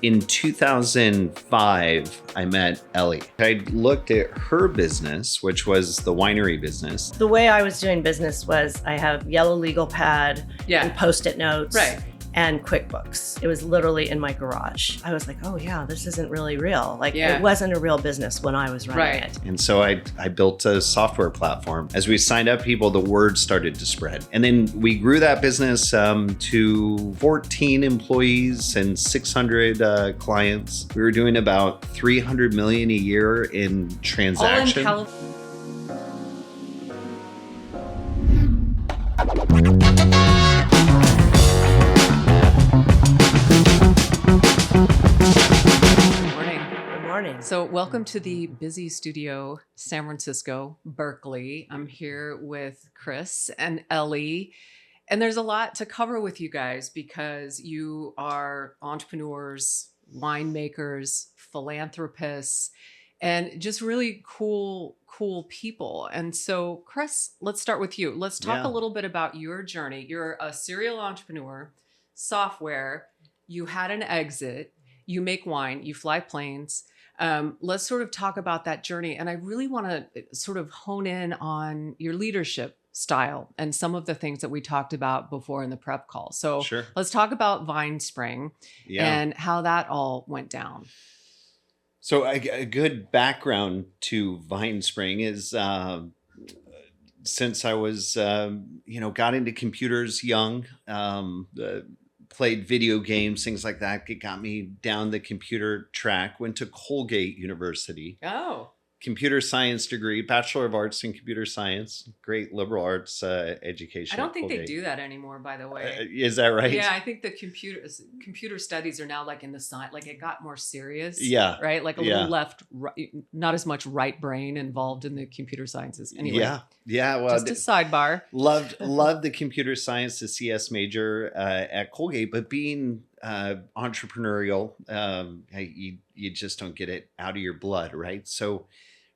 In 2005, I met Ellie. I looked at her business, which was the winery business. The way I was doing business was I have yellow legal pad and Post-it notes and QuickBooks. It was literally in my garage. I was like, oh yeah, this isn't really real. It wasn't a real business when I was running it. And so I built a software platform. As we signed up people, the word started to spread. And then we grew that business to 14 employees and 600 clients. We were doing about 300 million a year in transactions. All in So welcome to the busy studio, San Francisco, Berkeley. I'm here with Chris and Ellie, and there's a lot to cover with you guys because you are entrepreneurs, winemakers, philanthropists, and just really cool people. And so, Chris, let's start with you. Let's talk a little bit about your journey. You're a serial entrepreneur, software, you had an exit, you make wine, you fly planes. Let's sort of talk about that journey. And I really want to sort of hone in on your leadership style and some of the things that we talked about before in the prep call. So let's talk about VineSpring and how that all went down. So a good background to VineSpring is since I was, got into computers young, played video games, things like that. It got me down the computer track, went to Colgate University. Oh. Computer science degree, Bachelor of Arts in Computer Science, great liberal arts education. I don't think they do that anymore, by the way. Is that right? Yeah, I think the computer studies are now like in the side, like it got more serious. Yeah. Right? Like a little left, right, not as much right brain involved in the computer sciences. Anyway. Yeah. Well, just a sidebar. Loved the computer science, the CS major at Colgate, but being entrepreneurial, you just don't get it out of your blood, right? So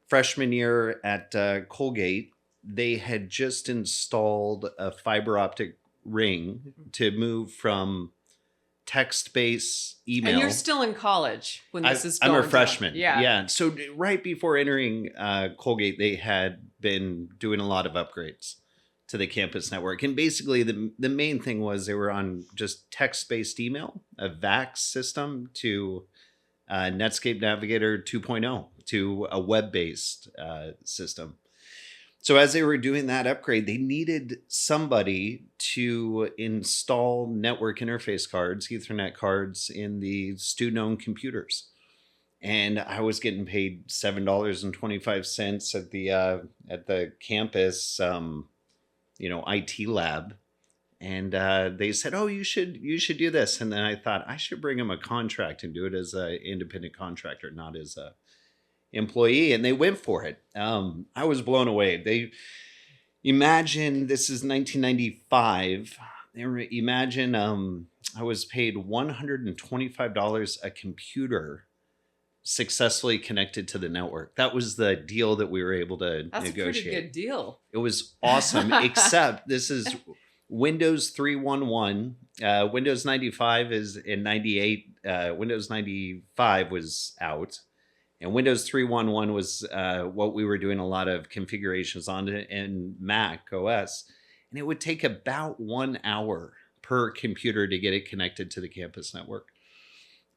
freshman year at Colgate, they had just installed a fiber optic ring to move from text-based email. And you're still in college when this is going I'm a freshman. down. Yeah. So right before entering Colgate, they had been doing a lot of upgrades to the campus network. And basically the main thing was they were on just text-based email, a VAX system to Netscape Navigator 2.0 to a web-based system. So as they were doing that upgrade, they needed somebody to install network interface cards, Ethernet cards in the student-owned computers. And I was getting paid $7.25 at the campus IT lab. And they said, oh, you should do this. And then I thought I should bring them a contract and do it as an independent contractor, not as a employee. And they went for it. I was blown away. Imagine this is 1995. Imagine I was paid $125 a computer successfully connected to the network. That was the deal that we were able to negotiate. That's a pretty good deal. It was awesome, except this is Windows 3.1. Windows 95 is in 98. Windows 95 was out. And Windows 3.1 was what we were doing a lot of configurations on in Mac OS. And it would take about 1 hour per computer to get it connected to the campus network.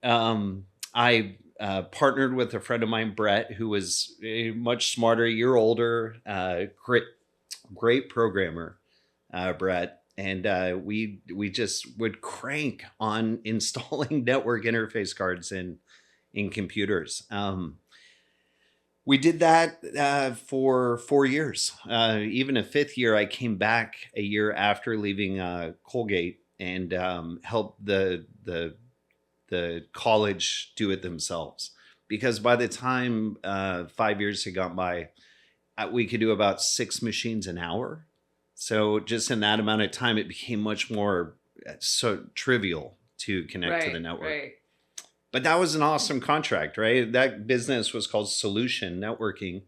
I partnered with a friend of mine, Brett, who was much smarter, a year older, great programmer, Brett. And we just would crank on installing network interface cards in computers. We did that for 4 years. Even a fifth year, I came back a year after leaving Colgate and helped the college do it themselves. Because by the time 5 years had gone by, we could do about 6 machines an hour. So just in that amount of time, it became much more trivial to connect to the network. Right. But that was an awesome contract, right? That business was called Solution Networking.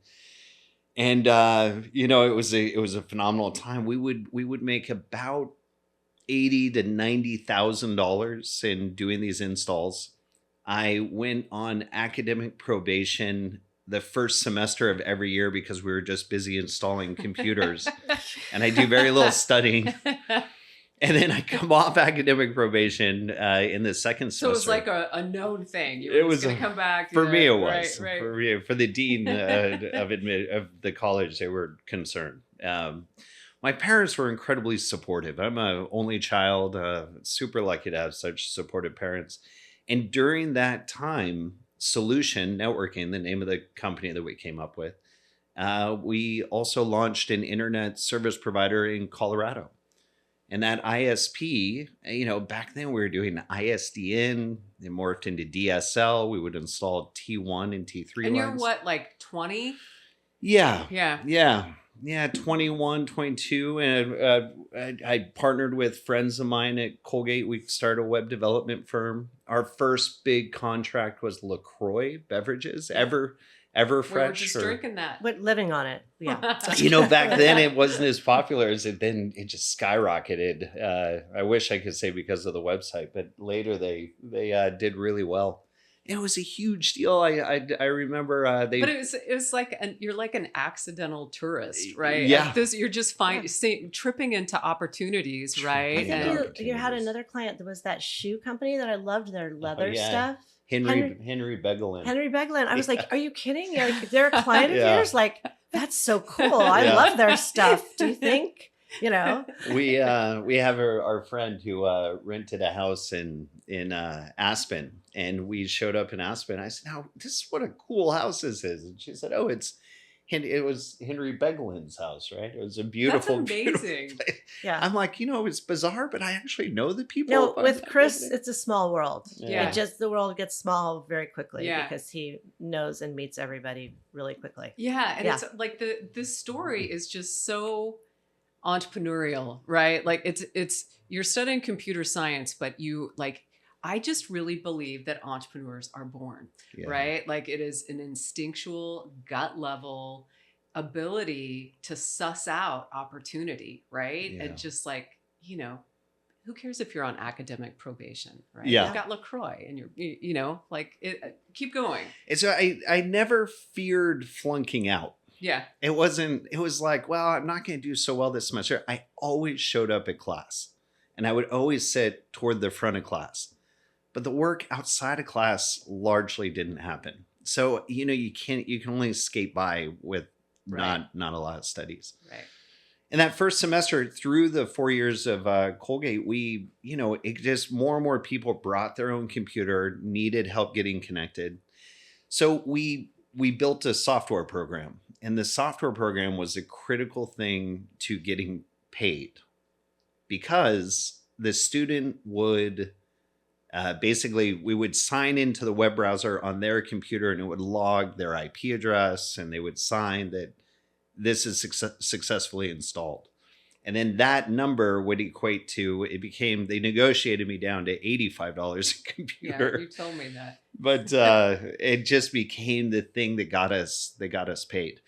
And it was a phenomenal time. We would make about $80,000 to $90,000 in doing these installs. I went on academic probation the first semester of every year because we were just busy installing computers and I do very little studying. And then I come off academic probation in the second semester. So it was like a known thing. You were going to come back. For me, it was. Right. For the dean of the college, they were concerned. My parents were incredibly supportive. I'm an only child, super lucky to have such supportive parents. And during that time, Solution Networking, the name of the company that we came up with, we also launched an internet service provider in Colorado. And that ISP, back then we were doing ISDN, it morphed into DSL. We would install T1 and T3 lines. And you're what, like 20? Yeah, 21, 22. And I partnered with friends of mine at Colgate. We started a web development firm. Our first big contract was LaCroix beverages, Everfresh. We were just drinking that. But living on it. Yeah. Back then it wasn't as popular as it then. It just skyrocketed. I wish I could say because of the website, but later they did really well. It was a huge deal. I remember they. But it was like you're like an accidental tourist, right? Yeah. You're just tripping into opportunities, right? I think you had another client that was that shoe company that I loved their leather stuff. Henry Begelin. Henry Begelin. I was like, are you kidding? They're a client of yours? Like, that's so cool. I love their stuff. Do you think? We have our friend who rented a house in Aspen, and we showed up in Aspen. I said, "Now, this is what a cool house this is." And she said, "Oh, it was Henry Begelin's house, right? It was a beautiful, that's amazing. Beautiful place." Yeah. I'm like, it's bizarre, but I actually know the people. No, with Chris, it's a small world. Yeah. The world gets small very quickly because he knows and meets everybody really quickly. Yeah. And it's like this story is just so entrepreneurial, right? Like it's you're studying computer science, but I just really believe that entrepreneurs are born, right? Like it is an instinctual, gut level ability to suss out opportunity, right? Yeah. And just who cares if you're on academic probation, right? Yeah. You've got LaCroix and keep going. It's I never feared flunking out. Yeah. It was like, well, I'm not going to do so well this semester. I always showed up at class and I would always sit toward the front of class. But the work outside of class largely didn't happen. So, you can only skate by with not a lot of studies. Right. And that first semester through the 4 years of Colgate, we, it just more and more people brought their own computer, needed help getting connected. So we built a software program, and the software program was a critical thing to getting paid because the student would basically, we would sign into the web browser on their computer and it would log their IP address and they would sign that this is successfully installed. And then that number would equate to, they negotiated me down to $85 a computer. Yeah, you told me that. But it just became the thing that got us paid.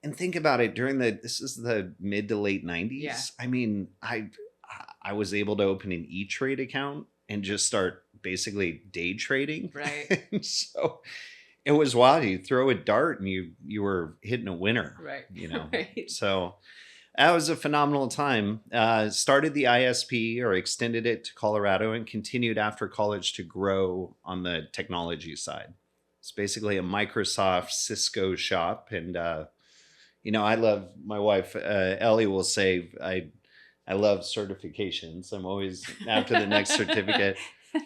And think about it, this is the mid to late 90s. Yeah. I mean, I was able to open an E-Trade account and just start basically day trading. Right. So it was wild. You throw a dart and you were hitting a winner. Right. Right. So that was a phenomenal time. Started the ISP or extended it to Colorado and continued after college to grow on the technology side. It's basically a Microsoft Cisco shop. And, I love, my wife, Ellie will say, I love certifications. I'm always after the next certificate.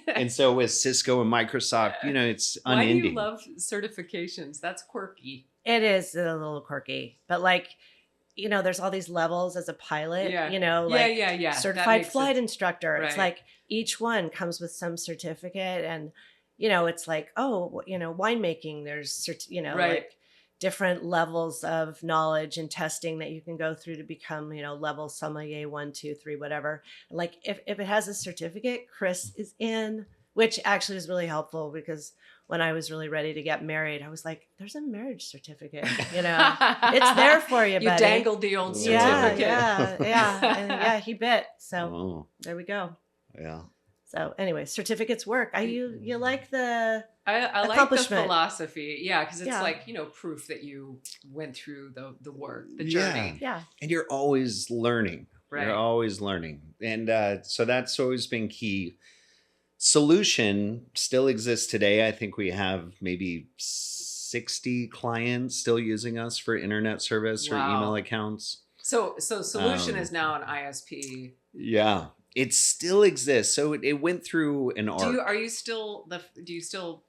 And so with Cisco and Microsoft, it's unending. Why do you love certifications? That's quirky. It is a little quirky, but there's all these levels as a pilot, certified flight instructor. Right. It's like each one comes with some certificate and, it's like, winemaking, there's, like different levels of knowledge and testing that you can go through to become, level sommelier 1, 2, 3, whatever. Like if it has a certificate, Chris is in, which actually is really helpful because when I was really ready to get married, I was like, there's a marriage certificate, it's there for you, buddy. You dangled the old certificate. Yeah. And he bit. So there we go. Yeah. So anyway, certificates work. You like the I like the accomplishment. philosophy. Yeah, because it's like, proof that you went through the work, the journey. Yeah. And you're always learning. Right. You're always learning. And so that's always been key. Solution still exists today. I think we have maybe 60 clients still using us for internet service or email accounts. So Solution is now an ISP. Yeah, it still exists. So it went through an arc. Do you still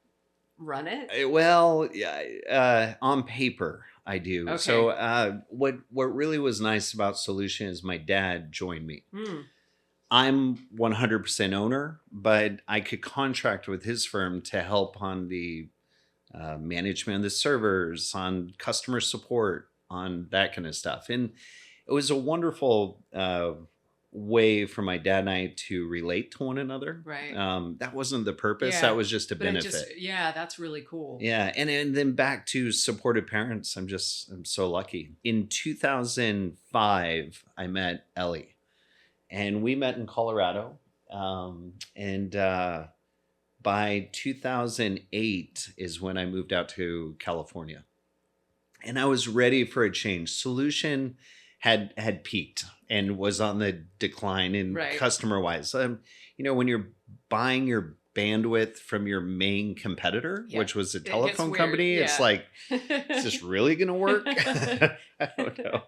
run it? Well, yeah, on paper I do. Okay. So what really was nice about Solution is my dad joined me. I'm 100% owner, but I could contract with his firm to help on the management of the servers, on customer support, on that kind of stuff. And it was a wonderful way for my dad and I to relate to one another. Right. That wasn't the purpose. That was just a benefit. That's really cool. Yeah. And then back to supportive parents. I'm so lucky. In 2005, I met Ellie. And we met in Colorado. By 2008 is when I moved out to California. And I was ready for a change. Solution had peaked and was on the decline in customer wise. When you're buying your bandwidth from your main competitor, which was a telephone company, it's like, is this really going to work? I don't know.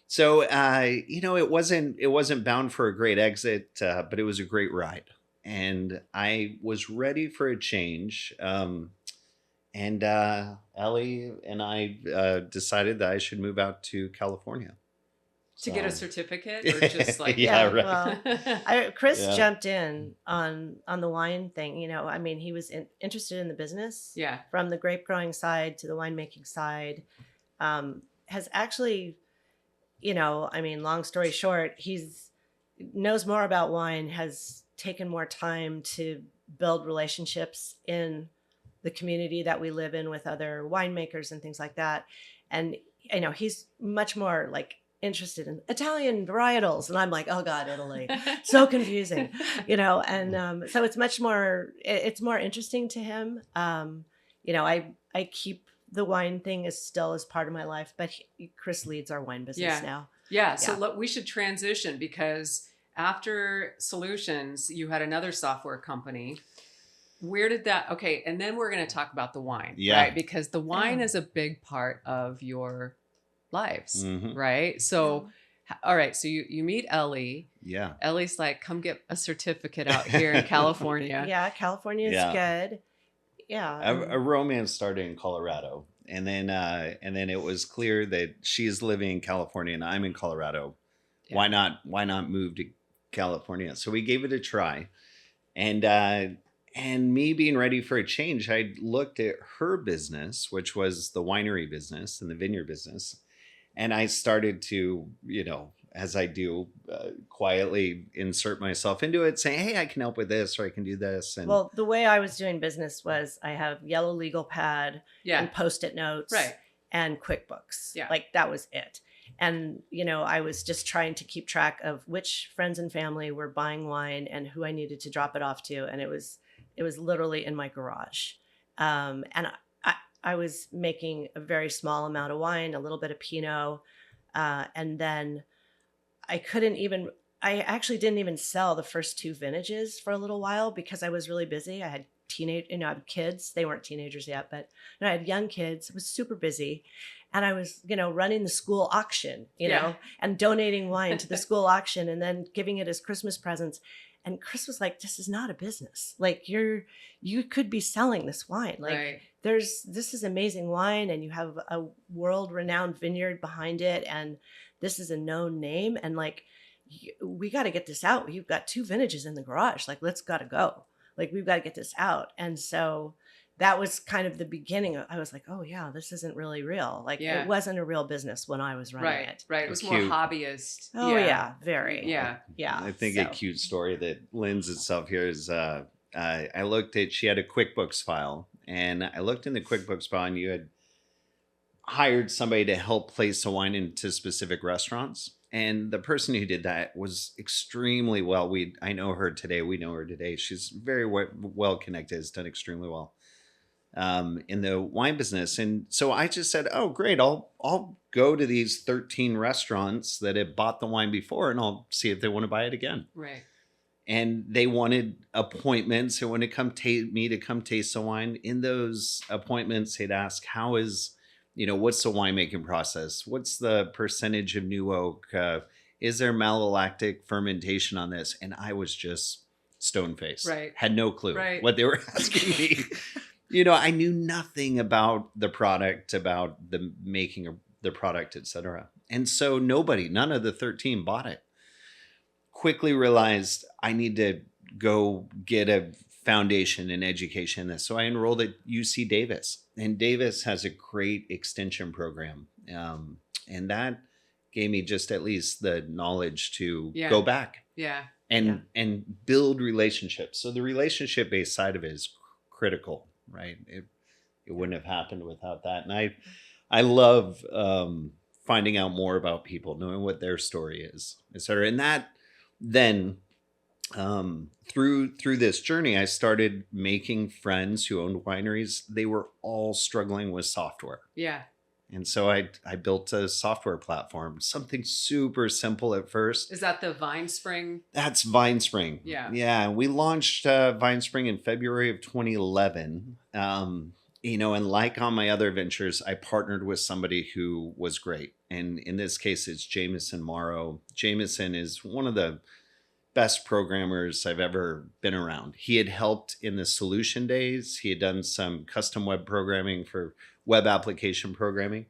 So, it wasn't bound for a great exit, but it was a great ride. And I was ready for a change. And Ellie and I decided that I should move out to California. To get a certificate, or just like right. Well, Chris jumped in on the wine thing. He was interested in the business. Yeah. From the grape growing side to the winemaking side, has actually, long story short, knows more about wine, has taken more time to build relationships in the community that we live in with other winemakers and things like that. And, he's much more like interested in Italian varietals. And I'm like, oh God, Italy, so confusing, so it's more interesting to him. I keep the wine thing is still as part of my life, but Chris leads our wine business now. Yeah. So we should transition, because after Solutions, you had another software company. Where did that? Okay. And then we're going to talk about the wine, right? Because the wine is a big part of your lives, right? So, all right. So you meet Ellie. Yeah. Ellie's like, come get a certificate out here in California. Yeah. California is good. Yeah. A romance started in Colorado. And then it was clear that she's living in California and I'm in Colorado. Yeah. Why not move to California? So we gave it a try. And me being ready for a change, I looked at her business, which was the winery business and the vineyard business. And I started to, as I do, quietly insert myself into it, saying, hey, I can help with this, or I can do this. And well, the way I was doing business was I have yellow legal pad and Post-it notes and QuickBooks. Yeah. Like that was it. And, I was just trying to keep track of which friends and family were buying wine and who I needed to drop it off to. And it was literally in my garage. And I was making a very small amount of wine, a little bit of Pinot. And then I actually didn't even sell the first 2 vintages for a little while because I was really busy. I had I had kids. They weren't teenagers yet, but I had young kids. I was super busy. And I was, running the school auction, and donating wine to the school auction and then giving it as Christmas presents. And Chris was like, this is not a business. Like you could be selling this wine. Like this is amazing wine and you have a world-renowned vineyard behind it. And this is a known name. And like, we got to get this out. You've got 2 vintages in the garage. Like, let's got to go. Like, we've got to get this out. And so that was kind of the beginning. I was like, oh yeah, this isn't really real. Like it wasn't a real business when I was running it. Right. It was more hobbyist. Oh yeah, very. Yeah. Yeah. I think a cute story that lends itself here is I looked at, she had a QuickBooks file, and I looked in the QuickBooks file, and you had hired somebody to help place a wine into specific restaurants. And the person who did that was extremely well. I know her today. We know her today. She's very well connected, has done extremely well in the wine business. And so I just said, oh, great. I'll go to these 13 restaurants that have bought the wine before, and I'll see if they want to buy it again. Right. And they wanted appointments. They wanted to come me to come taste the wine. In those appointments, they'd ask, how is, what's the winemaking process? What's the percentage of new oak? Is there malolactic fermentation on this? And I was just stone-faced. Right. Had no clue right. what they were asking me. I knew nothing about the product, about the making of the product, etc. And so none of the 13 bought it. Quickly realized I need to go get a foundation in education in this. So I enrolled at UC Davis, and Davis has a great extension program. And that gave me just at least the knowledge to go back and build relationships. So the relationship-based side of it is critical, right? It wouldn't have happened without that. And I love finding out more about people, knowing what their story is, et cetera. And that then through this journey, I started making friends who owned wineries. They were all struggling with software. Yeah. And so I built a software platform, something super simple at first. Is that the VineSpring? That's VineSpring. Yeah. Yeah. We launched VineSpring in February of 2011. And like on my other ventures, I partnered with somebody who was great. And in this case, it's Jameson Morrow. Jameson is one of the best programmers I've ever been around. He had helped in the solution days. He had done some custom web programming for web application programming.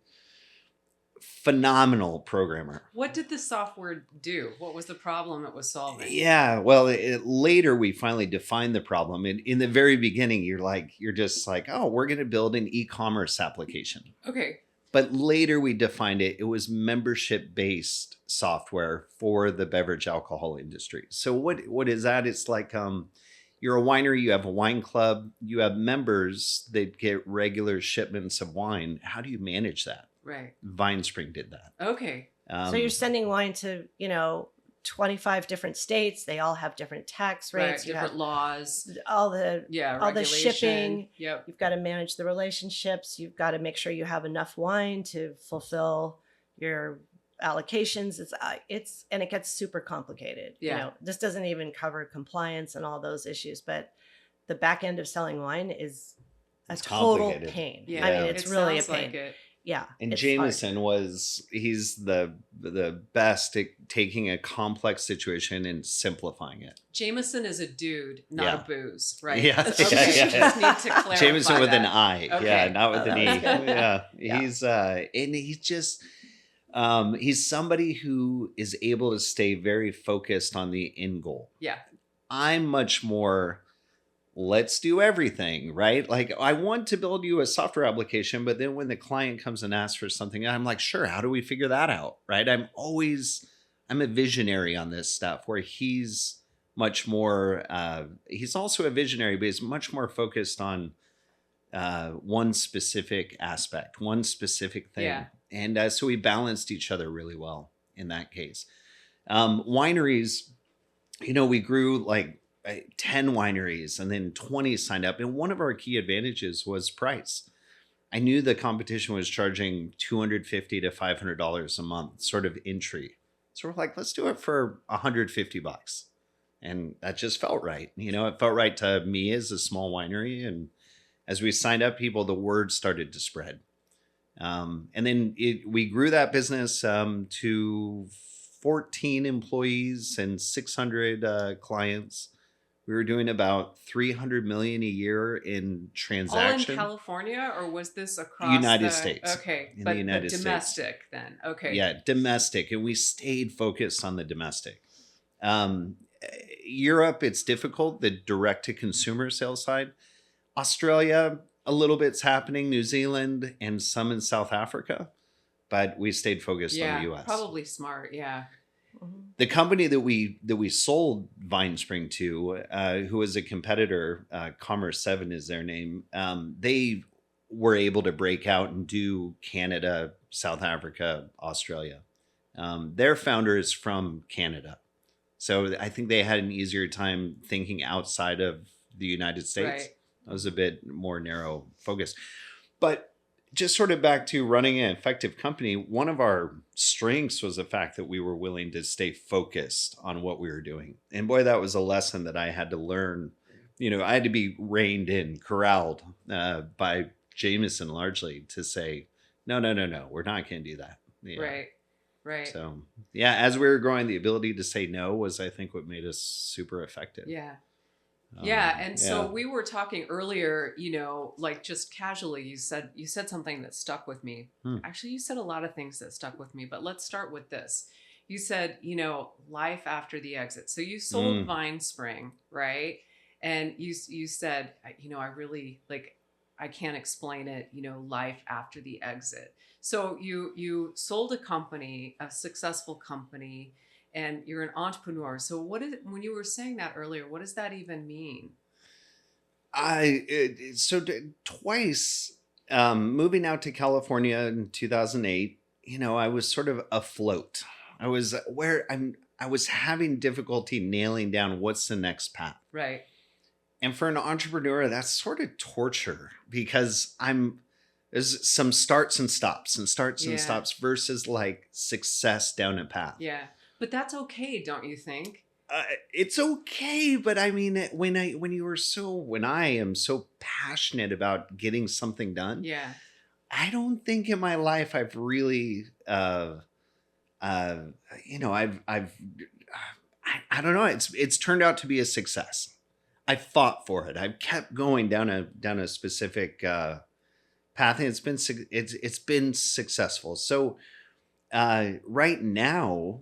Phenomenal programmer. What did the software do? What was the problem it was solving? Yeah, well, later we finally defined the problem. In the very beginning, you're just like, oh, we're going to build an e-commerce application. Okay. But later we defined it. It was membership-based software for the beverage alcohol industry. So what is that? It's like you're a winery, you have a wine club, you have members that get regular shipments of wine. How do you manage that? Right. VineSpring did that. Okay. So you're sending wine to, 25 different states. They all have different tax rates. Right, different laws. All the shipping. Yep. You've got to manage the relationships. You've got to make sure you have enough wine to fulfill your allocations. And it gets super complicated. Yeah. This doesn't even cover compliance and all those issues, but the back end of selling wine is a total pain. Yeah. I mean, it's really a pain. Like it. Yeah. And Jameson he's the best at taking a complex situation and simplifying it. Jameson is a dude, not a booze, right? Yeah. Okay. Just need to clarify Jameson with that. an I. Okay. Yeah, not with an E. Yeah. He's and he's just he's somebody who is able to stay very focused on the end goal. Yeah. I'm much more, let's do everything, right? Like I want to build you a software application, but then when the client comes and asks for something, I'm like, sure, how do we figure that out? Right? I'm a visionary on this stuff, where he's much more, he's also a visionary, but he's much more focused on one specific aspect, one specific thing. Yeah. And so we balanced each other really well in that case. Wineries, we grew like 10 wineries and then 20 signed up. And one of our key advantages was price. I knew the competition was charging $250 to $500 a month, sort of entry. So we're like, let's do it for $150. And that just felt right. It felt right to me as a small winery. And as we signed up people, the word started to spread. And then we grew that business to 14 employees and 600 clients. We were doing about 300 million a year in transactions. All in California, or was this across United States? Okay, in but the United domestic States. Then. Okay. Yeah, domestic, and we stayed focused on the domestic. Europe, it's difficult, the direct to consumer sales side. Australia, a little bit's happening. New Zealand, and some in South Africa, but we stayed focused on the U.S. Probably smart. Yeah. The company that we sold VineSpring to, who was a competitor, Commerce 7 is their name. They were able to break out and do Canada, South Africa, Australia. Their founder is from Canada. So I think they had an easier time thinking outside of the United States. Right. That was a bit more narrow focus. But just sort of back to running an effective company, one of our strengths was the fact that we were willing to stay focused on what we were doing. And boy, that was a lesson that I had to learn. I had to be reined in, corralled by Jameson largely to say, no, we're not going to do that. Right. Right. So, yeah, as we were growing, the ability to say no was, I think, what made us super effective. Yeah. Yeah. And so we were talking earlier, like just casually, you said something that stuck with me. Actually, you said a lot of things that stuck with me, but let's start with this. You said, life after the exit. So you sold VineSpring, right? And you said, I really I can't explain it, life after the exit. So you sold a company, a successful company, and you're an entrepreneur. So when you were saying that earlier, what does that even mean? Twice, moving out to California in 2008, I was sort of afloat. I was having difficulty nailing down what's the next path. Right. And for an entrepreneur, that's sort of torture because there's some starts and stops and stops versus like success down a path. Yeah. But that's okay, don't you think? It's okay, but I mean, when I am so passionate about getting something done, I don't think in my life I've really, I don't know. It's turned out to be a success. I fought for it. I've kept going down a specific path, and it's been successful. So right now,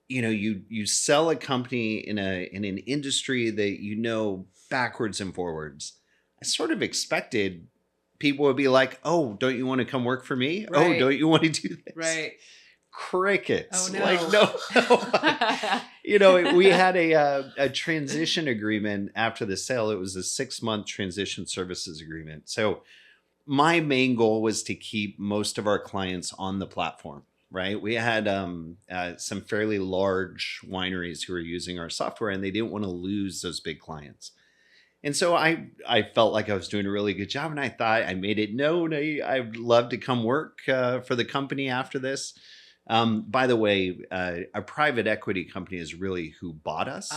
you sell a company in an industry that backwards and forwards. I sort of expected people would be like, "Oh, don't you want to come work for me? Right. Oh, don't you want to do this?" Right. Crickets. Oh, no. We had a transition agreement after the sale. It was a 6-month transition services agreement. So my main goal was to keep most of our clients on the platform, right? We had some fairly large wineries who were using our software, and they didn't want to lose those big clients. And so I felt like I was doing a really good job, and I thought I made it known I'd love to come work for the company after this. By the way, a private equity company is really who bought us.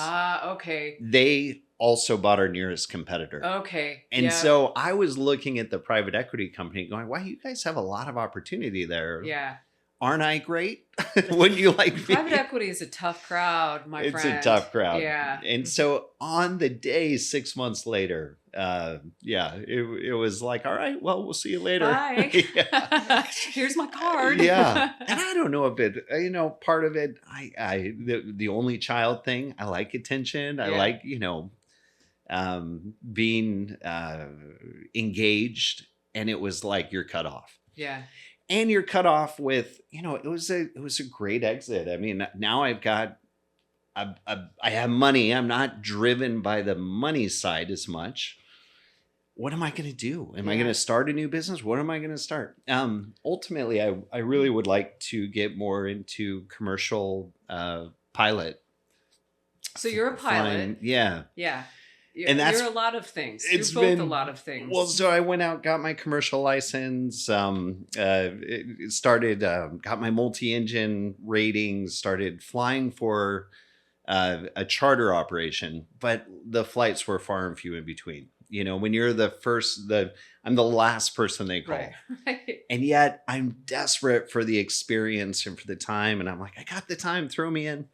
Okay. They also bought our nearest competitor. Okay. And so I was looking at the private equity company going, wow, you guys have a lot of opportunity there. Yeah. Aren't I great? Wouldn't you like me? Private equity is a tough crowd, my friend. It's a tough crowd. Yeah. And so on the day, 6 months later, it was like, all right, well, we'll see you later. Bye. Here's my card. Yeah. And I don't know if it, part of it, the only child thing, I like attention. I like, being engaged, and it was like you're cut off. Yeah. And you're cut off with, it was a great exit. I mean, now I've got, I have money. I'm not driven by the money side as much. What am I going to do? Am I going to start a new business? What am I going to start? Ultimately, I really would like to get more into commercial pilot. So you're a pilot. Yeah. Yeah. And you're a lot of things. You're both a lot of things. Well, so I went out, got my commercial license, started, got my multi-engine ratings, started flying for a charter operation, but the flights were far and few in between. When you're I'm the last person they call. Right. And yet I'm desperate for the experience and for the time. And I'm like, I got the time, throw me in.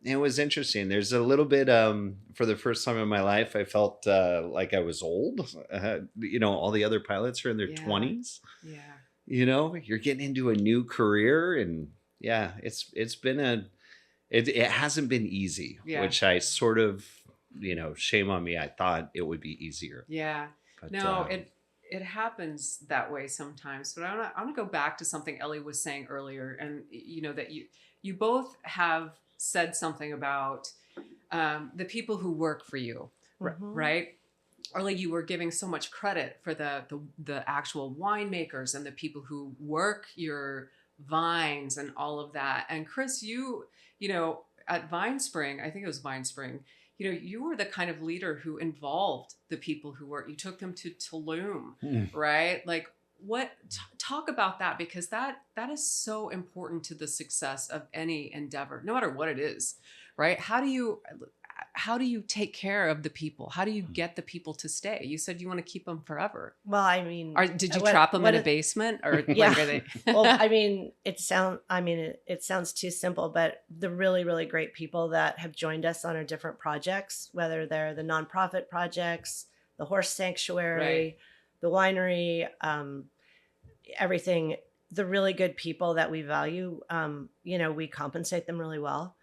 And it was interesting. There's a little bit, for the first time in my life, I felt like I was old. All the other pilots are in their 20s. Yeah. You're getting into a new career, and it's been it hasn't been easy, which I sort of, shame on me. I thought it would be easier. Yeah. But, no, it happens that way sometimes. But I want to go back to something Ellie was saying earlier, and that you both have said something about the people who work for you, right? Or like you were giving so much credit for the actual winemakers and the people who work your vines and all of that. And Chris, you know, at VineSpring, I think it was VineSpring, you know, you were the kind of leader who involved the people who were, you took them to Tulum, right? Like talk about that, because that is so important to the success of any endeavor, no matter what it is, right? How do you take care of the people? How do you get the people to stay? You said you want to keep them forever. Well, I mean, did you trap them in a basement, or yeah? Like, are they? Well, I mean, it sounds too simple, but the really, really great people that have joined us on our different projects, whether they're the nonprofit projects, the horse sanctuary, the winery, everything, the really good people that we value, you know, we compensate them really well,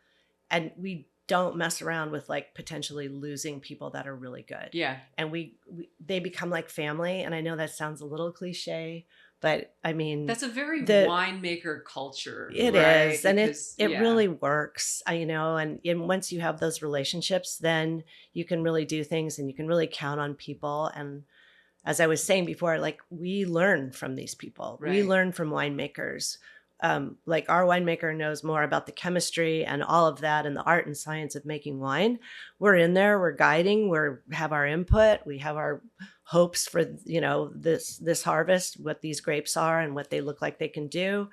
and we don't mess around with like potentially losing people that are really good. Yeah. And they become like family. And I know that sounds a little cliche, but I mean, that's a very winemaker culture. It right? is. And it really works, you know, and once you have those relationships, then you can really do things and you can really count on people. And as I was saying before, like we learn from these people. Right. We learn from winemakers. Like our winemaker knows more about the chemistry and all of that and the art and science of making wine. We're in there, we're guiding, have our input, we have our hopes for, you know, this harvest, what these grapes are and what they look like they can do.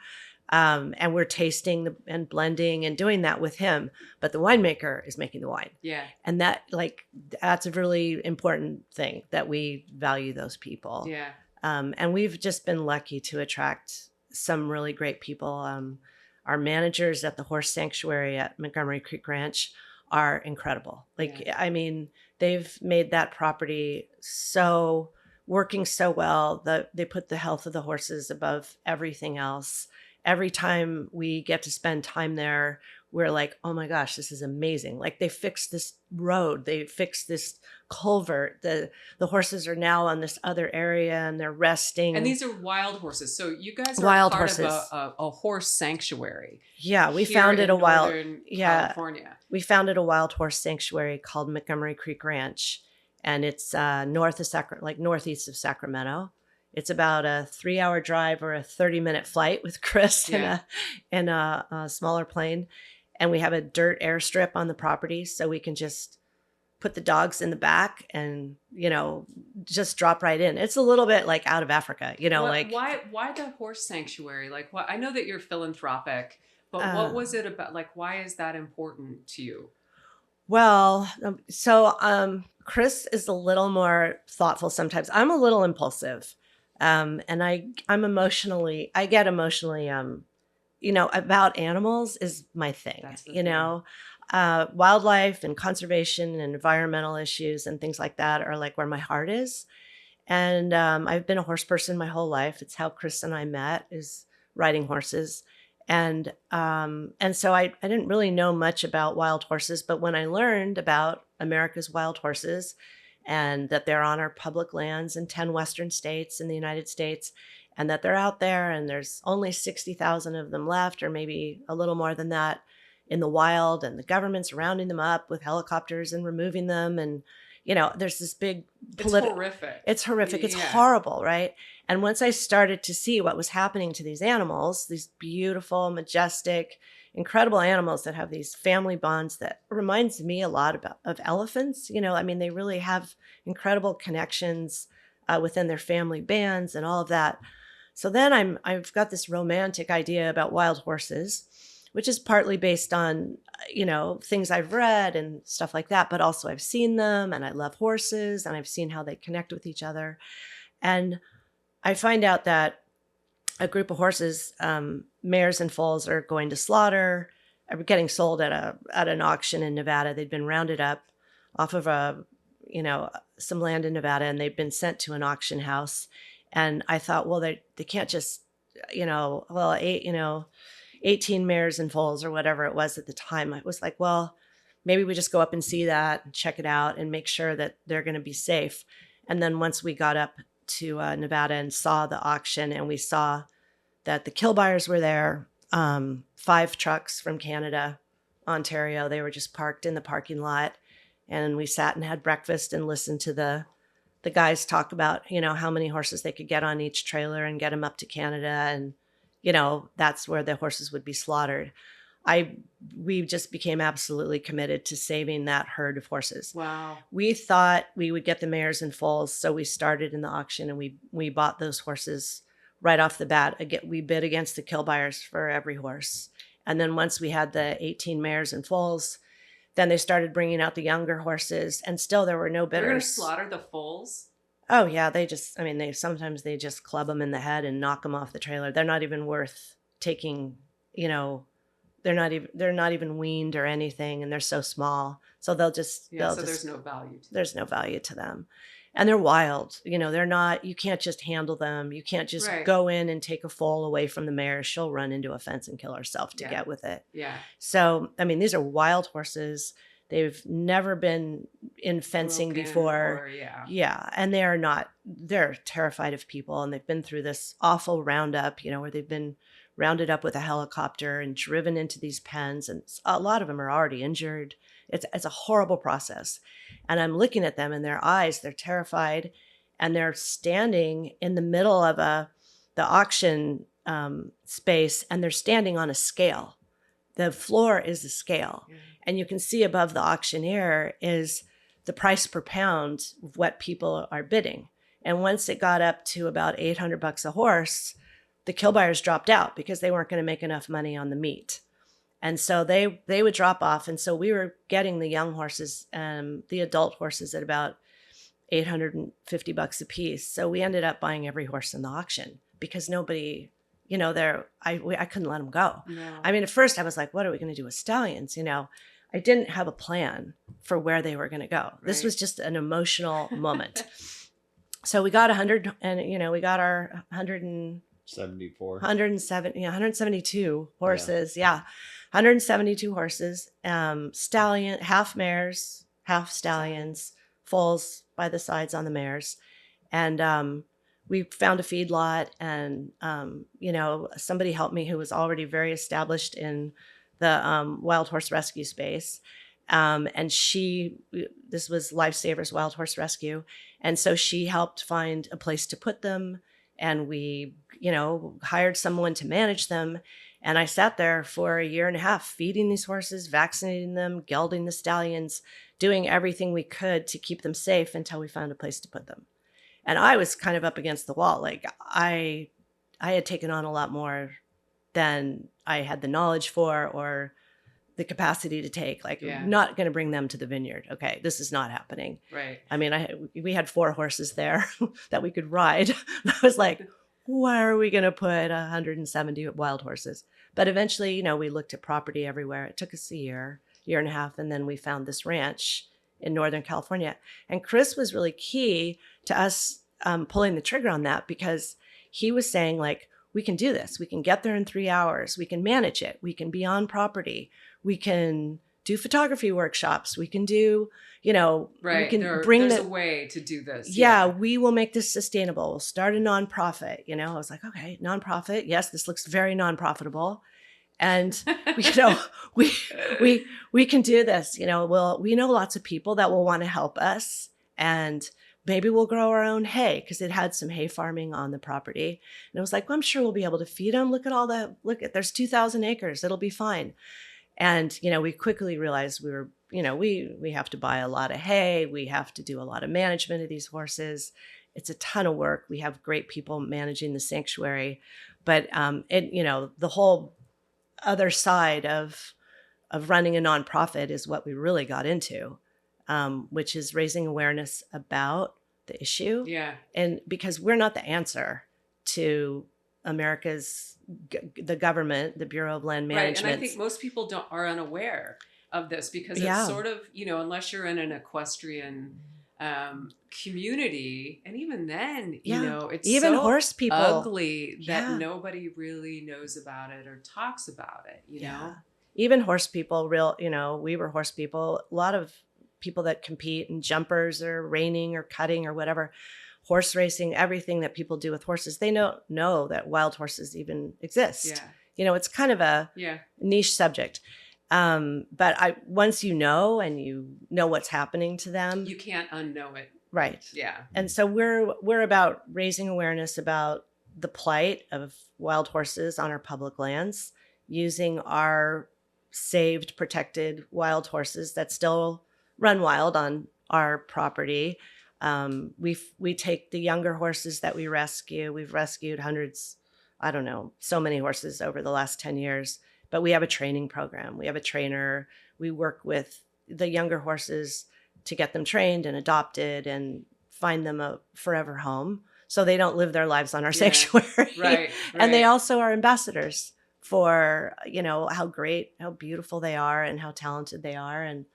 And we're tasting and blending and doing that with him, but the winemaker is making the wine. Yeah. And that's a really important thing, that we value those people. Yeah. And we've just been lucky to attract some really great people. Our managers at the horse sanctuary at Montgomery Creek Ranch are incredible. Like, I mean, they've made that property working so well that they put the health of the horses above everything else. Every time we get to spend time there, we're like, oh my gosh, this is amazing. Like they fixed this road, they fixed this culvert. The horses are now on this other area and they're resting. And these are wild horses. So you guys are wild part horses. Of a horse sanctuary. Yeah, we founded a wild California. We founded a wild horse sanctuary called Montgomery Creek Ranch, and it's northeast of Sacramento. It's about a 3-hour drive or a 30-minute flight with Chris in a smaller plane. And we have a dirt airstrip on the property, so we can just put the dogs in the back and, you know, just drop right in. It's a little bit like out of Africa, you know, why the horse sanctuary? Like, I know that you're philanthropic, but what was it about? Like, why is that important to you? Well, Chris is a little more thoughtful sometimes. I'm a little impulsive. And I get emotionally, you know, about animals is my thing, you know, wildlife and conservation and environmental issues and things like that are like where my heart is. And, I've been a horse person my whole life. It's how Chris and I met, is riding horses. And so I didn't really know much about wild horses, but when I learned about America's wild horses and that they're on our public lands in 10 Western states in the United States, and that they're out there and there's only 60,000 of them left, or maybe a little more than that in the wild, and the government's rounding them up with helicopters and removing them. And, you know, there's this big It's horrific. It's horrific. It's horrible, right? And once I started to see what was happening to these animals, these beautiful, majestic, incredible animals that have these family bonds that reminds me a lot of elephants. You know, I mean, they really have incredible connections within their family bands and all of that. So then I've got this romantic idea about wild horses, which is partly based on, you know, things I've read and stuff like that, but also I've seen them and I love horses and I've seen how they connect with each other. And I find out that a group of horses, mares and foals, are going to slaughter, are getting sold at an auction in Nevada. They'd been rounded up off of some land in Nevada, and they'd been sent to an auction house. And I thought, well, they can't just, 18 mares and foals or whatever it was at the time. I was like, well, maybe we just go up and see that and check it out and make sure that they're going to be safe. And then once we got up to Nevada and saw the auction, and we saw that the kill buyers were there, 5 trucks from Canada, Ontario, they were just parked in the parking lot. And we sat and had breakfast and listened to the guys talk about, you know, how many horses they could get on each trailer and get them up to Canada. And, that's where the horses would be slaughtered. We just became absolutely committed to saving that herd of horses. Wow. We thought we would get the mares and foals, so we started in the auction and we bought those horses right off the bat. We bid against the kill buyers for every horse. And then once we had the 18 mares and foals, then they started bringing out the younger horses, and still there were no bidders. They're going to slaughter the foals? Oh yeah, sometimes they just club them in the head and knock them off the trailer. They're not even worth taking, they're not even weaned or anything, and they're so small. So there's no value to them. And they're wild. They're not, you can't just handle them. You can't just go in and take a foal away from the mare. She'll run into a fence and kill herself to get with it. Yeah. So, these are wild horses. They've never been in fencing before. Yeah. And they're terrified of people. And they've been through this awful roundup, where they've been rounded up with a helicopter and driven into these pens. And a lot of them are already injured. It's a horrible process. And I'm looking at them in their eyes, they're terrified, and they're standing in the middle of the auction space, and they're standing on a scale. The floor is a scale. Mm. And you can see above the auctioneer is the price per pound of what people are bidding. And once it got up to about $800 a horse, the kill buyers dropped out because they weren't going to make enough money on the meat. And so they would drop off. And so we were getting the young horses, the adult horses, at about $850 a piece. So we ended up buying every horse in the auction because nobody, I couldn't let them go. No. At first I was like, what are we going to do with stallions? I didn't have a plan for where they were going to go. Right. This was just an emotional moment. So we got 100, and we got our 172 horses. Yeah. 172 horses, stallion, half mares, half stallions, foals by the sides on the mares. And we found a feedlot, and, somebody helped me who was already very established in the wild horse rescue space. And this was Lifesavers Wild Horse Rescue. And so she helped find a place to put them. And we, hired someone to manage them. And I sat there for a year and a half, feeding these horses, vaccinating them, gelding the stallions, doing everything we could to keep them safe until we found a place to put them. And I was kind of up against the wall. Like I had taken on a lot more than I had the knowledge for or the capacity to take. Not going to bring them to the vineyard. Okay, this is not happening. Right. We had 4 horses there that we could ride. I was like, why are we going to put 170 wild horses? But eventually, we looked at property everywhere. It took us a year and a half, and then we found this ranch in Northern California. And Chris was really key to us pulling the trigger on that, because he was saying, we can do this. We can get there in 3 hours. We can manage it. We can be on property. We can do photography workshops. We can do, right. We can there's a way to do this. Yeah, we will make this sustainable. We'll start a nonprofit. I was like, okay, nonprofit. Yes, this looks very non-profitable. And, we can do this. We know lots of people that will want to help us, and maybe we'll grow our own hay, because it had some hay farming on the property. And I was like, well, I'm sure we'll be able to feed them. There's 2,000 acres. It'll be fine. And, we quickly realized we have to buy a lot of hay. We have to do a lot of management of these horses. It's a ton of work. We have great people managing the sanctuary, but, the whole other side of running a nonprofit is what we really got into, which is raising awareness about the issue. Yeah. And because we're not the answer to the government, the Bureau of Land Management. Right. And I think most people are unaware of this, because it's sort of, unless you're in an equestrian community, and even then, it's even so horse people ugly that nobody really knows about it or talks about it, you know? Even horse people, we were horse people. A lot of people that compete in jumpers or reining or cutting or whatever, horse racing, everything that people do with horses, they don't know that wild horses even exist. Yeah. It's kind of a niche subject. But once you know, and you know what's happening to them, you can't unknow it. Right. Yeah. And so we're about raising awareness about the plight of wild horses on our public lands, using our saved, protected wild horses that still run wild on our property. We take the younger horses that we rescue. We've rescued hundreds, I don't know, so many horses over the last 10 years, but we have a training program. We have a trainer. We work with the younger horses to get them trained and adopted and find them a forever home so they don't live their lives on our sanctuary. Right. And they also are ambassadors for, how great, how beautiful they are and how talented they are. And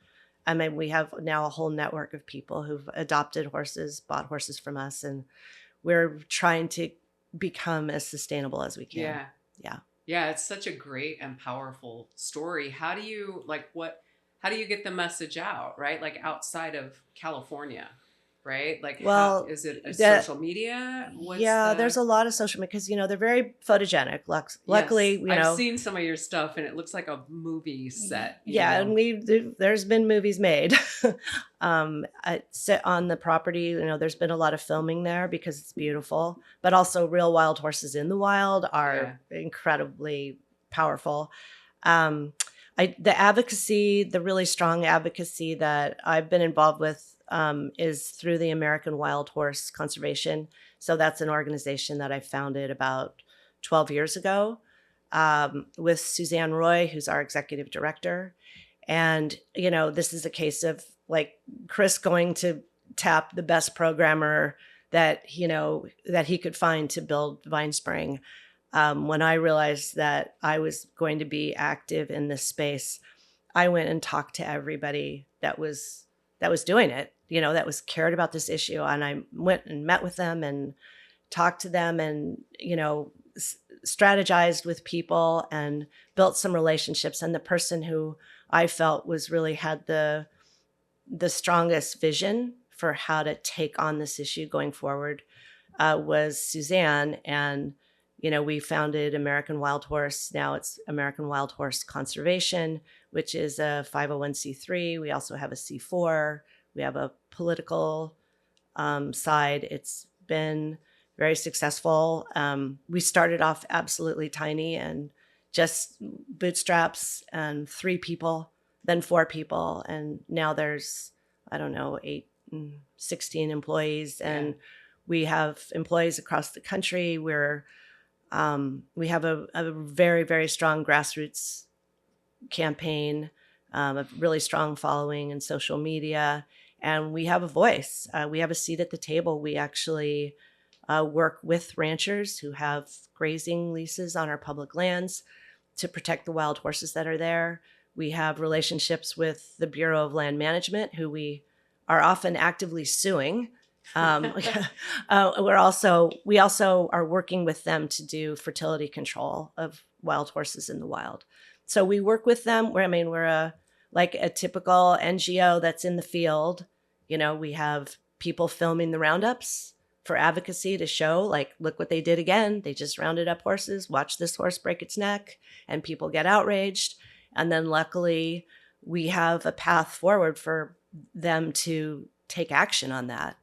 I mean, we have now a whole network of people who've adopted horses, bought horses from us, and we're trying to become as sustainable as we can. Yeah, it's such a great and powerful story. How do you how do you get the message out, right? Like outside of California, right? Like, is it social media? There's a lot of social media because, they're very photogenic. Luckily, I've seen some of your stuff and it looks like a movie set. And there's been movies made. Sit on the property, there's been a lot of filming there because it's beautiful, but also real wild horses in the wild are incredibly powerful. The really strong advocacy that I've been involved with is through the American Wild Horse Conservation. So that's an organization that I founded about 12 years ago with Suzanne Roy, who's our executive director. And, this is a case of like Chris going to tap the best programmer that he could find to build VineSpring. When I realized that I was going to be active in this space, I went and talked to everybody that was doing it, that was cared about this issue. And I went and met with them and talked to them and, strategized with people and built some relationships. And the person who I felt really had the strongest vision for how to take on this issue going forward was Suzanne. And we founded American Wild Horse. Now it's American Wild Horse Conservation, which is a 501c3. We also have a C4. We have a political side. It's been very successful. We started off absolutely tiny and just bootstraps and 3 people, then 4 people. And now there's, 16 employees. And we have employees across the country. We have a very, very strong grassroots campaign, a really strong following in social media, and we have a voice. We have a seat at the table. We actually work with ranchers who have grazing leases on our public lands to protect the wild horses that are there. We have relationships with the Bureau of Land Management, who we are often actively suing. We also are working with them to do fertility control of wild horses in the wild. So we work with them. We're a typical NGO that's in the field. We have people filming the roundups for advocacy to show, look what they did again. They just rounded up horses. Watch this horse break its neck, and people get outraged. And then luckily, we have a path forward for them to take action on that,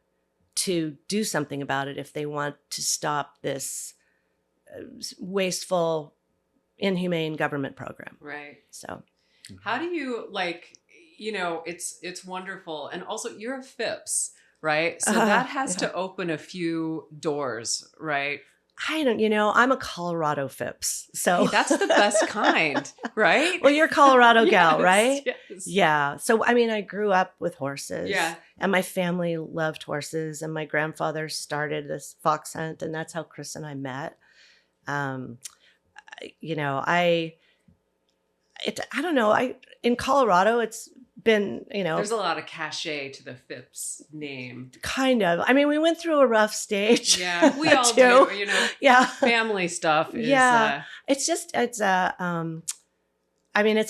to do something about it if they want to stop this wasteful, inhumane government program. Right. So how do you it's wonderful. And also you're a FIPS, right? So that has to open a few doors, right? I'm a Colorado FIPS. So hey, that's the best kind, right? Well, you're a Colorado gal, right? Yes. Yeah. So, I grew up with horses. Yeah. And my family loved horses. And my grandfather started this fox hunt. And that's how Chris and I met. In Colorado, it's been, there's a lot of cachet to the FIPS name. Kind of. We went through a rough stage. Yeah, we all do, Yeah. Family stuff is. Yeah. It's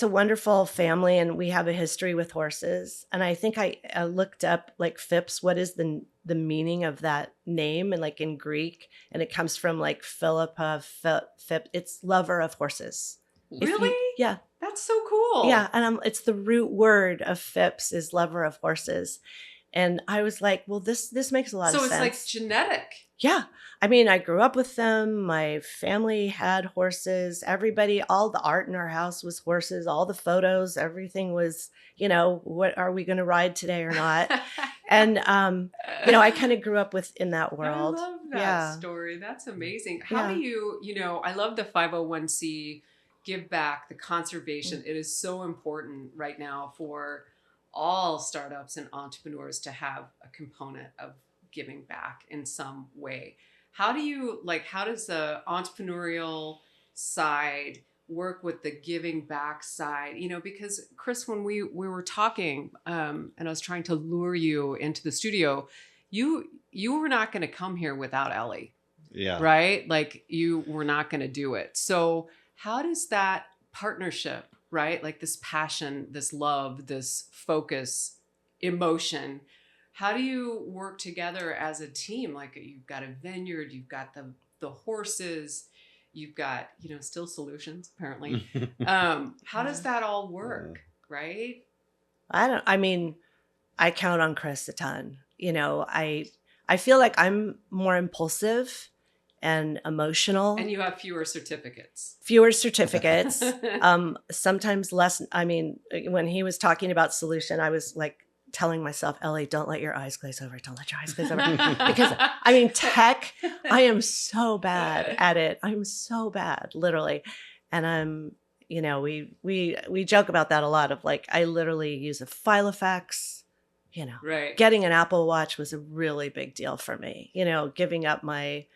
a wonderful family, and we have a history with horses. And I think I looked up FIPS, what is the meaning of that name, and in Greek, and it comes from Philippa Phip. It's lover of horses. Really? Yeah. That's so cool. Yeah, and it's the root word of FIPS is lover of horses. And I was like, well, this makes a lot of sense. So it's genetic. Yeah. I mean, I grew up with them. My family had horses. Everybody, all the art in our house was horses, all the photos, everything was, what are we going to ride today or not? And, I kind of grew up in that world. I love that story. That's amazing. How do you, I love the 501c give back, the conservation. It is so important right now for all startups and entrepreneurs to have a component of giving back in some way. How does the entrepreneurial side work with the giving back side? Because Chris, when we were talking, and I was trying to lure you into the studio, you were not going to come here without Ellie. Yeah. Right? Like you were not going to do it. So how does that partnership, right? Like this passion, this love, this focus, emotion, how do you work together as a team? Like you've got a vineyard, you've got the horses, you've got, still solutions apparently. How does that all work? Right? I count on Chris a ton. I feel like I'm more impulsive and emotional. And you have fewer certificates. Sometimes less. When he was talking about solution, I was like telling myself, Ellie, don't let your eyes glaze over. Don't let your eyes glaze over. Because tech, I am so bad at it. I'm so bad, literally. And we joke about that a lot of like, I literally use a Filofax. Right. Getting an Apple Watch was a really big deal for me. Giving up my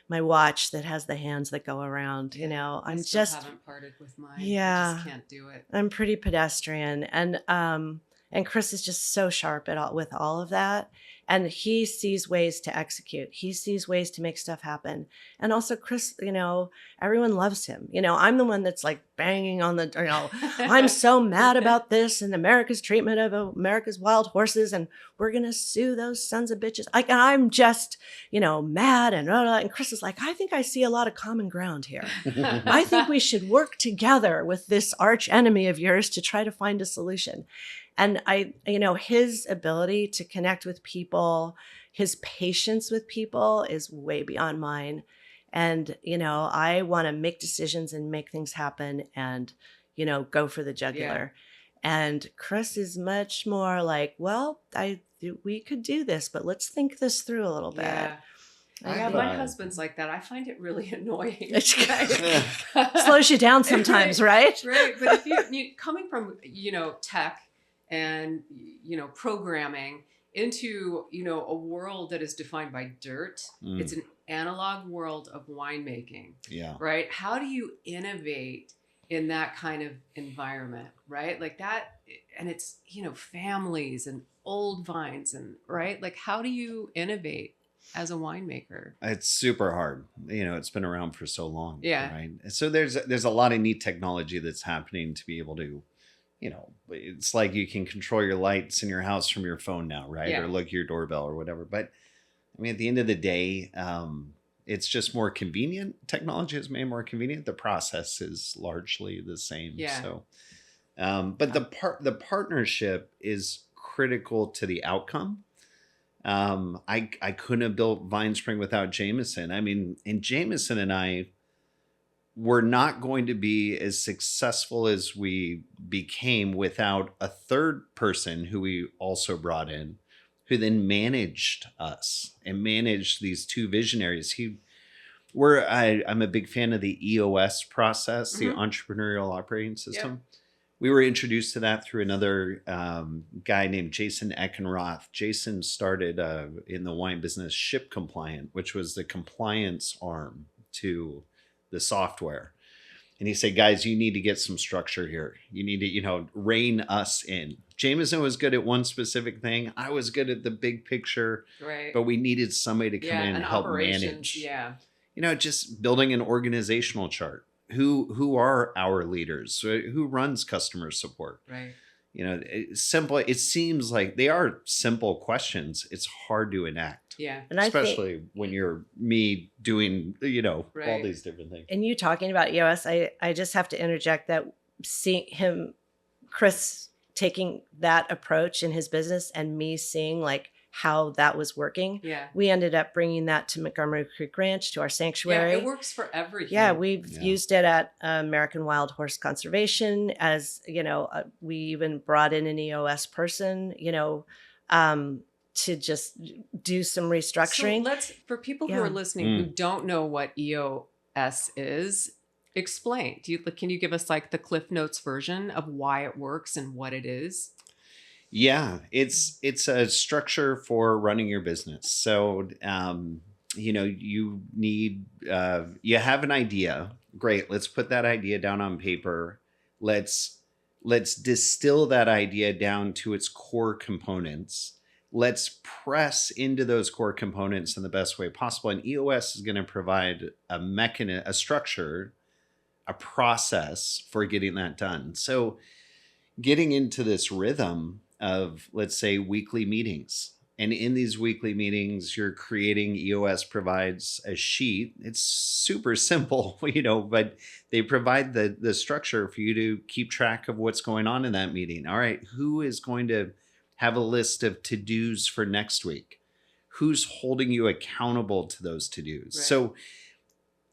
watch that has the hands that go around. I haven't parted with mine. Yeah, I just can't do it. I'm pretty pedestrian, and Chris is just so sharp with all of that. And he sees ways to execute. He sees ways to make stuff happen. And also Chris, everyone loves him. I'm the one that's like banging on the, I'm so mad about this and America's treatment of America's wild horses. And we're going to sue those sons of bitches. I'm just, mad. And Chris is like, I think I see a lot of common ground here. I think we should work together with this arch enemy of yours to try to find a solution. And his ability to connect with people, his patience with people is way beyond mine. And, I want to make decisions and make things happen and, go for the jugular. Yeah. And Chris is much more like, well, we could do this, but let's think this through a little bit. Yeah. My husband's like that. I find it really annoying. Slows you down sometimes, right? Right. But if you coming from, tech, and programming into a world that is defined by dirt. It's an analog world of winemaking. Yeah. Right? How do you innovate in that kind of environment, right? Like that, and it's families and old vines, and right, like how do you innovate as a winemaker? It's super hard. It's been around for so long. Yeah. Right. So there's a lot of neat technology that's happening to be able to, it's like you can control your lights in your house from your phone now, right? Yeah. Or look at your doorbell or whatever. But at the end of the day, it's just more convenient. Technology is made more convenient. The process is largely the same. Yeah. So, but the partnership is critical to the outcome. I couldn't have built VineSpring without Jameson. And Jameson and I were not going to be as successful as we became without a third person who we also brought in, who then managed us and managed these two visionaries. I'm a big fan of the EOS process, the entrepreneurial operating system. Yep. We were introduced to that through another guy named Jason Eckenroth. Jason started in the wine business Ship Compliant, which was the compliance arm to the software. And he said, guys, you need to get some structure here. You need to, rein us in. Jameson was good at one specific thing. I was good at the big picture. Right. But we needed somebody to come in and help manage. Yeah. Just building an organizational chart. Who are our leaders? Who runs customer support? Right. It's simple. It seems like they are simple questions. It's hard to enact. Yeah. And especially when you're me doing, right. all these different things. And you talking about EOS, I just have to interject that seeing Chris taking that approach in his business and me seeing like how that was working. Yeah. We ended up bringing that to Montgomery Creek Ranch, to our sanctuary. Yeah, it works for everything. Yeah, we've used it at American Wild Horse Conservation. As we even brought in an EOS person, to just do some restructuring. So for people who are listening who don't know what EOS is, explain. Can you give us like the Cliff Notes version of why it works and what it is? Yeah, it's a structure for running your business. So, you need, you have an idea. Great. Let's put that idea down on paper. Let's distill that idea down to its core components. Let's press into those core components in the best way possible. And EOS is going to provide a structure, a process for getting that done. So getting into this rhythm of, let's say, weekly meetings. And in these weekly meetings, you're creating, EOS provides a sheet. It's super simple, but they provide the structure for you to keep track of what's going on in that meeting. All right, who is going to have a list of to-dos for next week? Who's holding you accountable to those to-dos? Right. So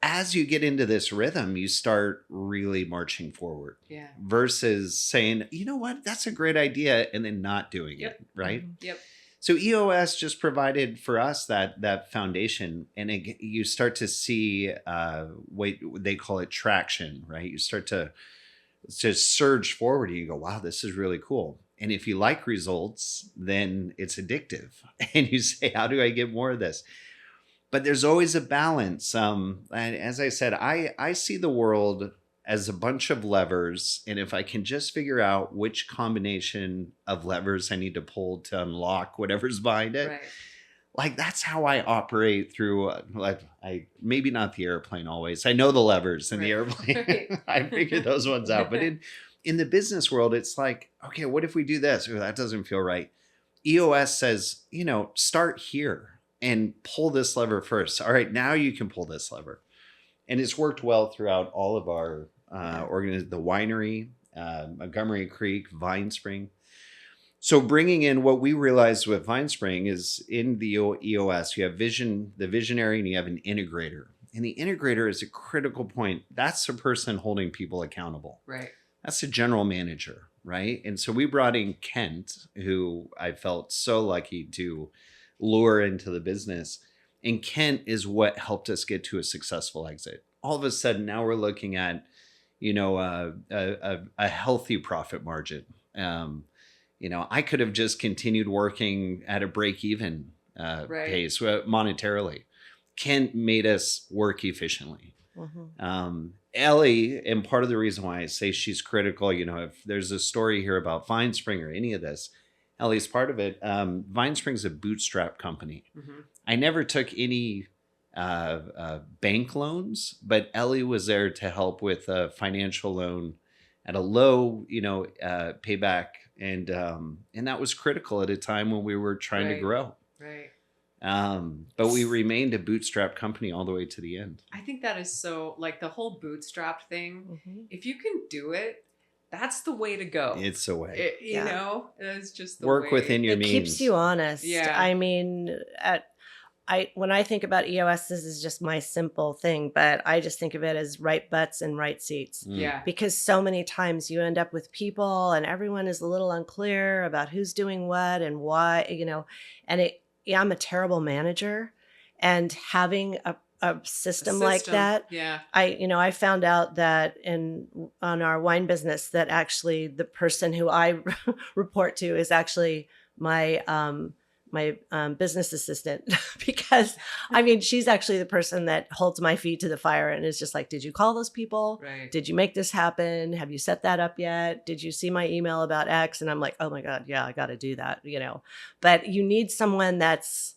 as you get into this rhythm, you start really marching forward versus saying, you know what, that's a great idea, and then not doing it, right? Mm-hmm. Yep. So EOS just provided for us that foundation, and you start to see what they call it traction, right? You start to just surge forward, and you go, wow, this is really cool. And if you like results, then it's addictive. And you say, how do I get more of this? But there's always a balance. And as I said, I see the world as a bunch of levers. And if I can just figure out which combination of levers I need to pull to unlock whatever's behind it, like that's how I operate through, I maybe not the airplane always. I know the levers in the airplane. I figure those ones out. But in the business world, it's like, okay, what if we do this? Or that doesn't feel right. EOS says, start here and pull this lever first. All right, now you can pull this lever. And it's worked well throughout all of our the Winery, Montgomery Creek, VineSpring. So bringing in what we realized with VineSpring is in the EOS, you have the visionary, and you have an integrator. And the integrator is a critical point. That's the person holding people accountable. Right. That's the general manager, right? And so we brought in Kent, who I felt so lucky to lure into the business. And Kent is what helped us get to a successful exit. All of a sudden, now we're looking at, a healthy profit margin. I could have just continued working at a break-even pace monetarily. Kent made us work efficiently. Mm-hmm. Ellie, and part of the reason why I say she's critical, if there's a story here about VineSpring or any of this, Ellie's part of it. VineSpring's a bootstrap company. Mm-hmm. I never took any bank loans, but Ellie was there to help with a financial loan at a low, payback, and that was critical at a time when we were trying to grow. Right. But we remained a bootstrap company all the way to the end. I think that is so, like, the whole bootstrap thing. Mm-hmm. If you can do it, that's the way to go. It's the way. It's just the work way. within your means. It keeps you honest. Yeah. I mean, when I think about EOS, this is just my simple thing, but I just think of it as right butts and right seats. Yeah. Because so many times you end up with people and everyone is a little unclear about who's doing what and why, and I'm a terrible manager, and having a system like that. Yeah. I found out that on our wine business that actually the person who I report to is actually my business assistant, because she's actually the person that holds my feet to the fire and is just like, did you call those people? Right. Did you make this happen? Have you set that up yet? Did you see my email about X? And I'm like, oh my God, yeah, I got to do that, but you need someone that's,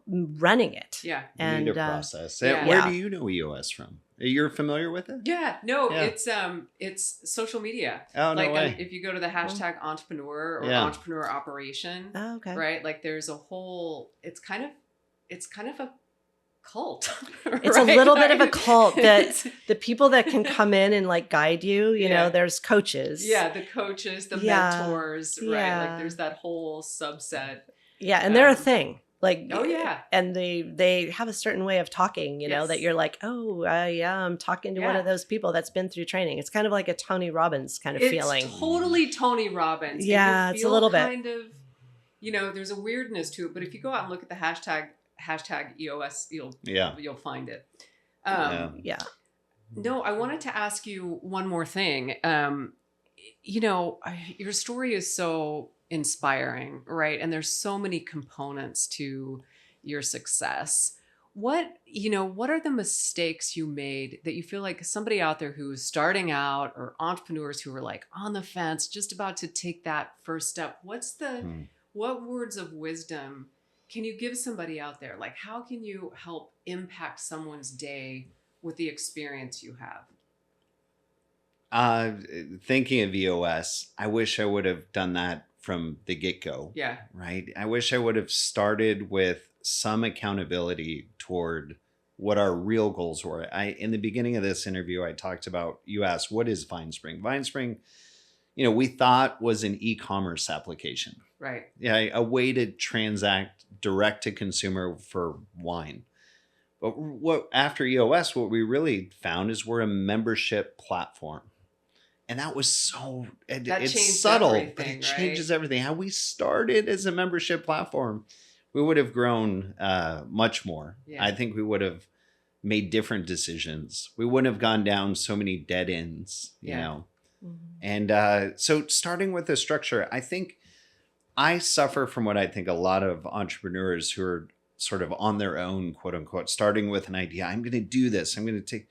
running it. Yeah. And you need a process. Yeah. Where do you know EOS from? You're familiar with it? Yeah. No, it's social media. Oh, no way. If you go to the hashtag entrepreneur or entrepreneur operation, right? Like there's a whole, it's kind of a cult. It's a little bit of a cult that the people that can come in and like guide you, there's coaches. Yeah. The coaches, the mentors, right? Like there's that whole subset. Yeah, and they're a thing. Like, oh yeah, and they have a certain way of talking, you know, that you're like, oh, yeah, I'm talking to one of those people that's been through training. It's kind of like a Tony Robbins kind of feeling. It's totally Tony Robbins. Yeah, it's a little bit. Kind of, you know, there's a weirdness to it, but if you go out and look at the hashtag EOS, you'll find it. Yeah. No, I wanted to ask you one more thing. You know, your story is so inspiring, right? And there's so many components to your success. What are the mistakes you made that you feel like somebody out there who's starting out, or entrepreneurs who are like on the fence, just about to take that first step? What words of wisdom can you give somebody out there? Like, how can you help impact someone's day with the experience you have? Thinking of EOS, I wish I would have done that from the get-go. Yeah. Right? I wish I would have started with some accountability toward what our real goals were. In the beginning of this interview, I talked about, you asked, what is VineSpring? VineSpring, you know, we thought was an e-commerce application. Right. Yeah, a way to transact direct to consumer for wine. But after EOS, what we really found is we're a membership platform. And that was it's subtle, but it changes everything. How we started as a membership platform, we would have grown much more. Yeah. I think we would have made different decisions. We wouldn't have gone down so many dead ends, you know. Mm-hmm. And so starting with the structure, I think I suffer from what I think a lot of entrepreneurs who are sort of on their own, quote unquote, starting with an idea. I'm going to do this. I'm going to take...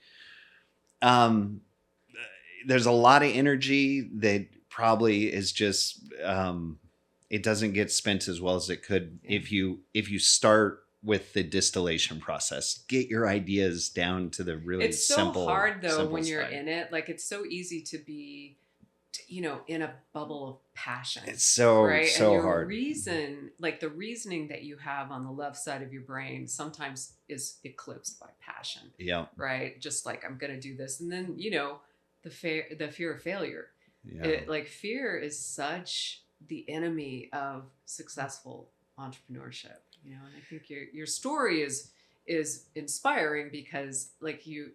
there's a lot of energy that probably is just it doesn't get spent as well as it could if you start with the distillation process. Get your ideas down to the really simple. It's so hard though when you're in it. Like, it's so easy to be, you know, in a bubble of passion. It's so right? so and your hard. The reasoning that you have on the left side of your brain sometimes is eclipsed by passion. Yeah. Right. Just like, I'm going to do this, and then, you know, the fear of failure. Yeah. Fear is such the enemy of successful entrepreneurship, you know. And I think your story is inspiring because, like, you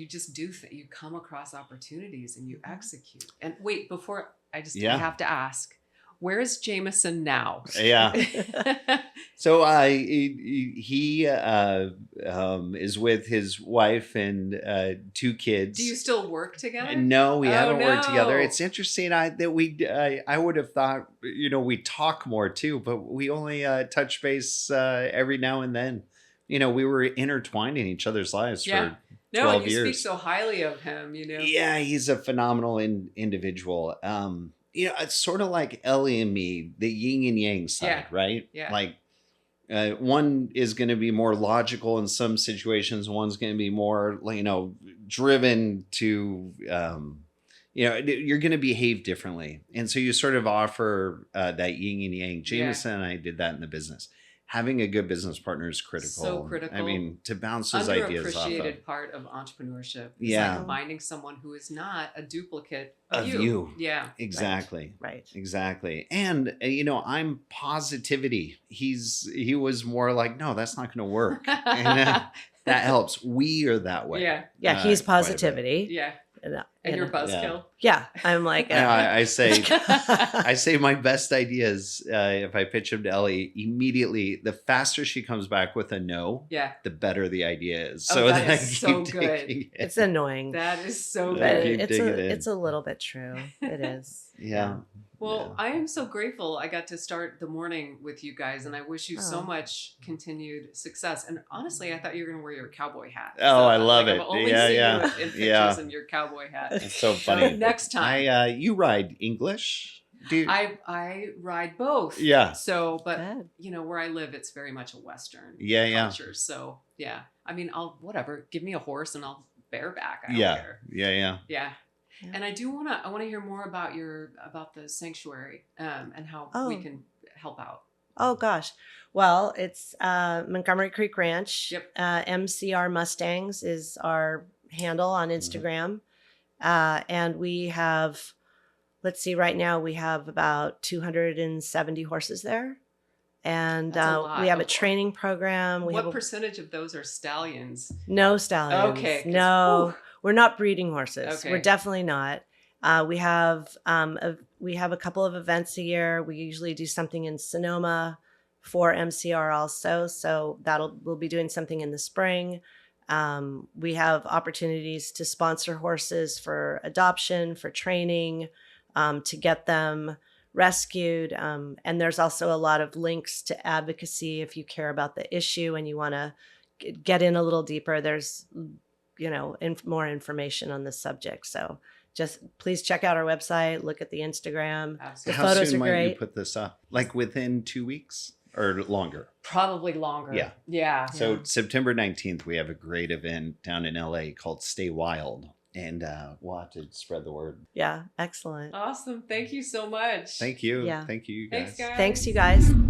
just do you come across opportunities and you execute. And wait, before I have to ask, where is Jameson now? Yeah. So he is with his wife and 2 kids. Do you still work together? No, we haven't worked together. It's interesting I would have thought, you know, we talk more too, but we only touch base every now and then. You know, we were intertwined in each other's lives for 12 years. You speak so highly of him, you know. Yeah, he's a phenomenal individual. You know, it's sort of like Ellie and me, the yin and yang side, right? Yeah. Like, one is going to be more logical in some situations. One's going to be more, you know, driven to, you know, you're going to behave differently. And so you sort of offer that yin and yang. Jameson and I did that in the business. Having a good business partner is critical. So critical. I mean, to bounce those ideas off of. Underappreciated part of entrepreneurship. It's like finding someone who is not a duplicate of you. Yeah. Exactly. Right. Exactly. And, you know, I'm positivity. He was more like, no, that's not going to work. And that helps. We are that way. Yeah. Yeah. He's positivity. Yeah. And your buzzkill. Yeah, I'm like, I say my best ideas. If I pitch them to Ellie, immediately, the faster she comes back with a no, the better the idea is. So that is so good. It's annoying. That is so good. It's a little bit true. It is. Yeah. Well, I am so grateful I got to start the morning with you guys, and I wish you so much continued success. And honestly, I thought you were going to wear your cowboy hat. Oh, I love it. I've only seen you in pictures in your cowboy hat. It's so funny. Next time. You ride English? I ride both. Yeah. So, but you know, where I live, it's very much a Western culture. So, yeah. I mean, whatever. Give me a horse and I'll bareback. I don't care. Yeah. Yeah. And I want to hear more about the sanctuary and how we can help out. Oh gosh. Well, it's Montgomery Creek Ranch. Yep. MCR Mustangs is our handle on Instagram. And we have, let's see, right now we have about 270 horses there. And That's we have a training program. What percentage of those are stallions? No stallions. Okay. No, we're not breeding horses. Okay. We're definitely not. We have a couple of events a year. We usually do something in Sonoma for MCR also. So we'll be doing something in the spring. We have opportunities to sponsor horses for adoption, for training, to get them rescued. And there's also a lot of links to advocacy if you care about the issue and you want to get in a little deeper. There's, more information on this subject. So just please check out our website, look at the Instagram. Absolutely. The photos How soon are might great. you put this up? Like within 2 weeks or longer? Probably longer. Yeah. Yeah. So September 19th, we have a great event down in LA called Stay Wild. And we'll have to spread the word. Yeah, excellent. Awesome. Thank you so much. Thank you. Yeah. Thank you, you guys. Thanks, guys. Thanks, you guys.